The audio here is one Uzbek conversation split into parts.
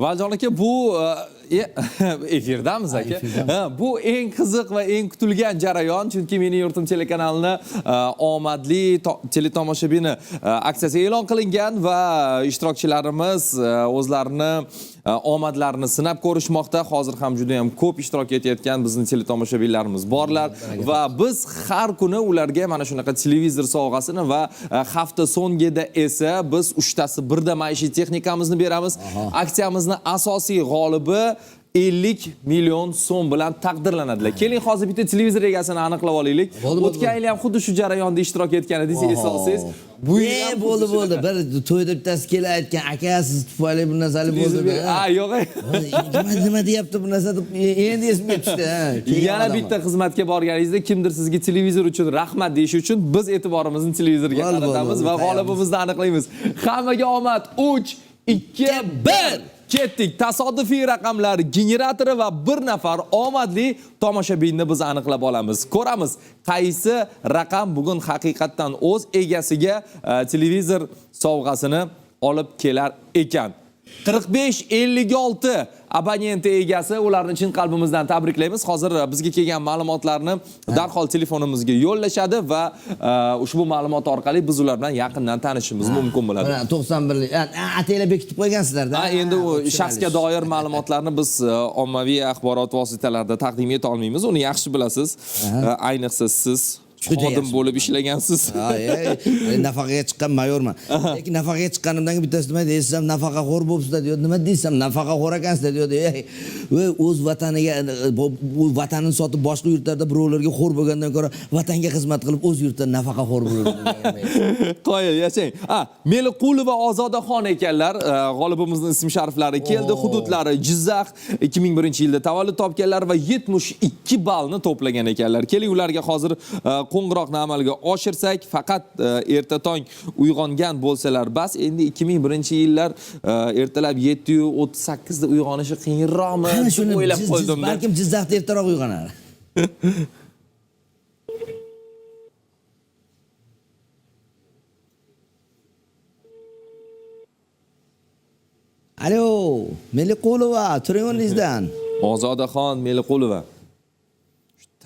Valjon aka, bu efirdamiz aka. Bu eng qiziq va eng kutilgan jarayon, chunki Mening yurtim telekanalini omadli teletomoshabini aksiyasi e'lon qilingan va ishtirokchilarimiz o'zlarini omadlarini sinab ko'rishmoqda. Hozir ham juda ham ko'p ishtirok etayotgan bizning teletomoshabinlarimiz borlar va biz har kuni ularga mana shunaqa televizor sovg'asini va hafta so'ngida esa biz 3tasi birda maishiy texnikamizni beramiz. Aksiyamizni asosiy g'olibi 50 million so'm bilan taqdirlanadilar. Keling, hozir bitta televizor egasini aniqlab olaylik. O'tgan yil ham xuddi shu jarayonda ishtirok etgan edingiz, esga olsangiz. Bu yil bo'ldi. Bir to'yda bittasi kelib aytgan, aka siz tufayli bu narsali bo'ldi. Yo'q. Nima deyapti bu narsa deb endi esimga tushdi. Yana bitta xizmatga borganingizda kimdir sizga televizor uchun rahmat deyish uchun biz e'tiborimizni televizorga qaratamiz va g'olibimizni aniqlaymiz. Hammaga omad. 3, 2, 1. Ketdik. Tasodifiy raqamlar generatori va bir nafar omadli tomoshabinni biz aniqlab olamiz. Ko'ramiz, qaysi raqam bugun haqiqatdan o'z egasiga televizor sovg'asini olib kelar ekan. 45-56 abonenti egasi, ularni chin qalbimizdan tabriklaymiz. Hozir bizga kelgan ma'lumotlarni darhol telefonimizga yo'llashadi va ushbu ma'lumot orqali biz ular bilan yaqindan tanishishimiz mumkin bo'ladi. 91 ataylar bekitib qo'ygansizlar-da. Endi u shaxsga doir ma'lumotlarni biz ommaviy axborot vositalarida taqdim eta olmaymiz. Uni yaxshi bilasiz. Ayniqsa siz xodim bo'lib ishlagansiz. Nafaqaga chiqqan mayorman. Lekin nafaqaga chiqqanimdan bittasi nima deysam, nafaqaxo'r bo'libsiz-da deydi. Nima deysam, nafaqaxo'r ekansiz deydi. Voy, o'z vataniga, bu vatanini sotib boshqa yurtlarda birovlarga xo'r bo'lgandan ko'ra, vatanga xizmat qilib o'z yurtida nafaqaxo'r bo'ladi. Qoyil, yashang. Meliqulova Ozodaxon ekanlar. G'olibimizning ism-shariflari keldi. Hududlari Jizzax, 2001-yilda tavallud topganlar va 72 ballni to'plagan ekanlar. Keling, ularga hozir qo'ng'iroqni amalga oshirsak, faqat erta tong uyg'ongan bo'lsalar bas. Endi 2001-yillar ertalab 7:38 da uyg'onishi qiyinroqmi deb o'ylab qoldim. Balkim Jizzaxda ertaroq uyg'onar. Alo, Meliqulova, turing o'rningizdan. Ozodaxon Meliqulova.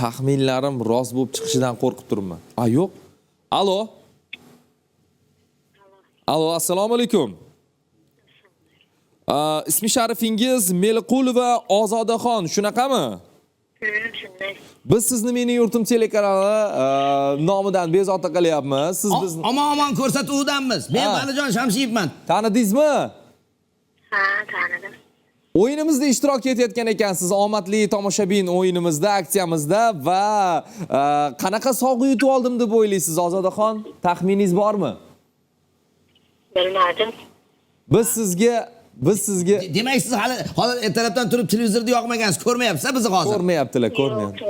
Taxminlarim rost bo'lib chiqishidan qo'rqib turibman. Yo'q. Alo. Alo, assalomu alaykum. Ismi sharifingiz Meliqulova Ozodaxon, shunaqami? Shunday. Biz sizni Mening yurtim telekanali nomidan bezovta qilyapmiz. Siz bizni omon ko'rsatuvdanmiz. Men Valijon Shamshiyevman. Tanidingizmi? Ha, tanidim. O'yinimizda ishtirok etayotgan ekansiz, omadli tomoshabin o'yinimizda, aksiyamizda va qanaqa sovg'a yutib oldim deb o'ylaysiz Ozodaxon? Taxminingiz bormi? Bilmadim. Biz sizga Demak, siz hozir ertalabdan turib televizorda yoqmagansiz, ko'rmayapsiz bizni hozir. Ko'rmayaptilar, ko'rmayapti.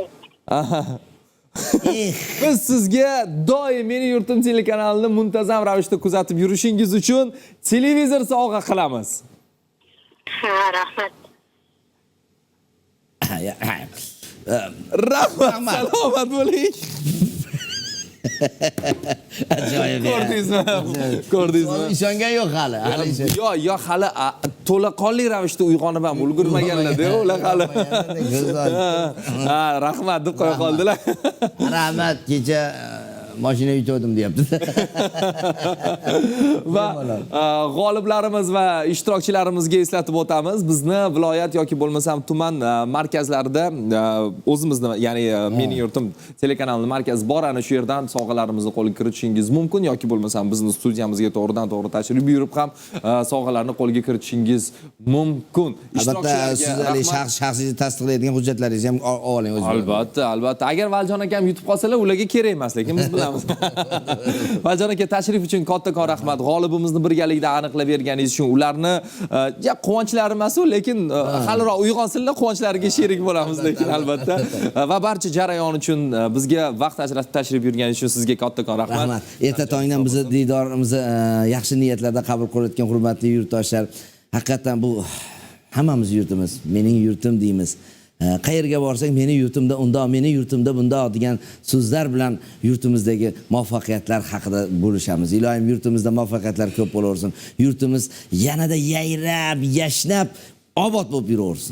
Biz sizga doim Mening yurtim telekanalini muntazam ravishda kuzatib yurishingiz uchun televizor sovg'a qilamiz. Ha, rahmat. Rahmat. Salomat bo'ling. Ajoyib. Ko'rdingizmi? Ishongan yo'q hali. Yo, hali to'laqonli ravishda uyg'onib ham ulgurmaganlar-da, ular hali. Rahmat deb qo'ya qoldilar. Rahmat, kecha mashina yutdim deyapti. Va g'oliblarimiz va ishtirokchilarimizga eslatib o'tamiz. Bizni viloyat yoki bo'lmasam tuman markazlarida o'zimizni, ya'ni Mening yurtim telekanalining markazi bor, ana shu yerdan sovg'alarimizni qo'lga kiritishingiz mumkin yoki bo'lmasam bizni studiyamizga to'g'ridan-to'g'ri tashrif buyurib ham sovg'alarni qo'lga kiritishingiz mumkin. Albatta, sizlarning shaxsiy tasdiqlaydigan hujjatlaringizni ham oling o'zingiz. Albatta. Agar Valjon akam yutib qolsalar, ularga kerak emas, lekin biz Valjon aka, tashrif uchun kattakon rahmat. G'olibimizni birgalikda aniqlab berganingiz uchun ularni quvonchlari emas, lekin haliroq uyg'onsinlar, quvonchlariga sherik bo'lamiz lekin albatta. Va barcha jarayon uchun bizga vaqt ajratib tashrif buyurganingiz uchun sizga kattakon rahmat. Rahmat. Erta tongdan bizni diydorimizni yaxshi niyatlarda qabul qilayotgan hurmatli yurtdoshlar, haqiqatan bu hammamiz yurtimiz, mening yurtim deymiz. Qayerga borsang meni yurtimda undoq, meni yurtimda bundoq degan so'zlar bilan yurtimizdagi muvaffaqiyatlar haqida bo'lishamiz. Ilohim yurtimizda muvaffaqiyatlar ko'p bo'laversin. Yurtimiz yanada yayrab, yashnab, obod bo'lib yuraversin.